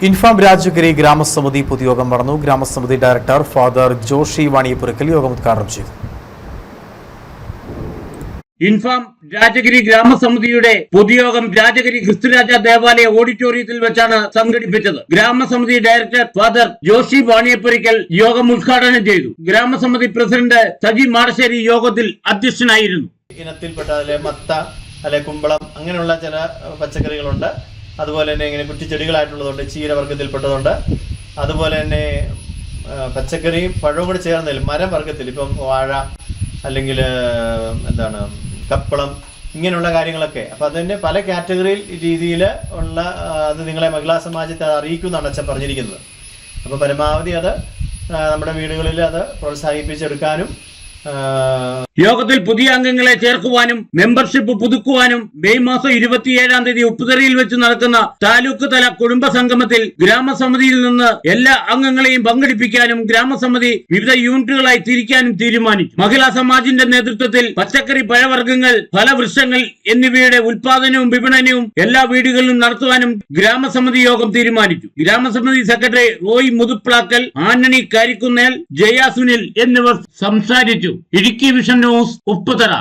ഇൻഫാം രാജഗിരി ഗ്രാമസമിതി പൊതുയോഗം നടന്നു. ഗ്രാമസമിതി director father Joshi Vaniyapurackal യോഗം ഉദ്ഘാടനം ചെയ്തു. ഇൻഫാം രാജഗിരി ഗ്രാമസമിതിയുടെ പൊതുയോഗം രാജഗിരി ക്രിസ്തുരാജ ദേവാലയ ഓഡിറ്റോറിയത്തിൽ വെച്ചാണ് സംഘടിപ്പിച്ചത്. ഗ്രാമസമിതി ഡയറക്ടർ ഫാദർ ജോഷി വാണിയപ്പുരക്കൽ യോഗം ഉദ്ഘാടനം ചെയ്തു. ഗ്രാമസമിതി പ്രസിഡന്റ് സജി മാടശ്ശേരി യോഗത്തിൽ അധ്യക്ഷനായിരുന്നു. ഇനത്തിൽപ്പെട്ട മത്ത കുമ്പളം അങ്ങനെയുള്ള ചില പച്ചക്കറികളുണ്ട്. അതുപോലെ തന്നെ ഇങ്ങനെ കുറ്റിച്ചെടികളായിട്ടുള്ളതുണ്ട്, ചീരവർഗത്തിൽപ്പെട്ടതുണ്ട്. അതുപോലെ തന്നെ പച്ചക്കറിയും പഴവും കൂടി ചേർന്നതിൽ മരം വർഗത്തിൽ ഇപ്പം വാഴ അല്ലെങ്കിൽ കപ്പളം ഇങ്ങനെയുള്ള കാര്യങ്ങളൊക്കെ. അപ്പം അതിൻ്റെ പല കാറ്റഗറിയിൽ രീതിയിൽ ഉള്ള അത് നിങ്ങളെ മഹിളാ സമാജത്തെ അറിയിക്കുമെന്നാണ് അച്ഛൻ പറഞ്ഞിരിക്കുന്നത്. അപ്പോൾ പരമാവധി അത് നമ്മുടെ വീടുകളിൽ അത് പ്രോത്സാഹിപ്പിച്ചെടുക്കാനും യോഗത്തിൽ പുതിയ അംഗങ്ങളെ ചേർക്കുവാനും മെമ്പർഷിപ്പ് പുതുക്കുവാനും മെയ് മാസം 27-ാം തീയതി ഉപ്പുതറയിൽ വെച്ച് നടക്കുന്ന താലൂക്ക് തല കുടുംബ സംഗമത്തിൽ ഗ്രാമസമിതിയിൽ നിന്ന് എല്ലാ അംഗങ്ങളെയും പങ്കെടുപ്പിക്കാനും ഗ്രാമസമിതി വിവിധ യൂണിറ്റുകളായി തിരിക്കാനും തീരുമാനിച്ചു. മഹിളാ സമാജിന്റെ നേതൃത്വത്തിൽ പച്ചക്കറി, പഴവർഗ്ഗങ്ങൾ, ഫലവൃക്ഷങ്ങൾ എന്നിവയുടെ ഉൽപാദനവും വിപണനവും എല്ലാ വീടുകളിലും നടത്തുവാനും ഗ്രാമസമിതി യോഗം തീരുമാനിച്ചു. ഗ്രാമസമിതി സെക്രട്ടറി റോയ് മുതുപ്ലാക്കൽ, ആന്റണി കാരിക്കുന്നേൽ, ജയ സുനിൽ എന്നിവർ സംസാരിച്ചു. Idukki vision news, Upputhara.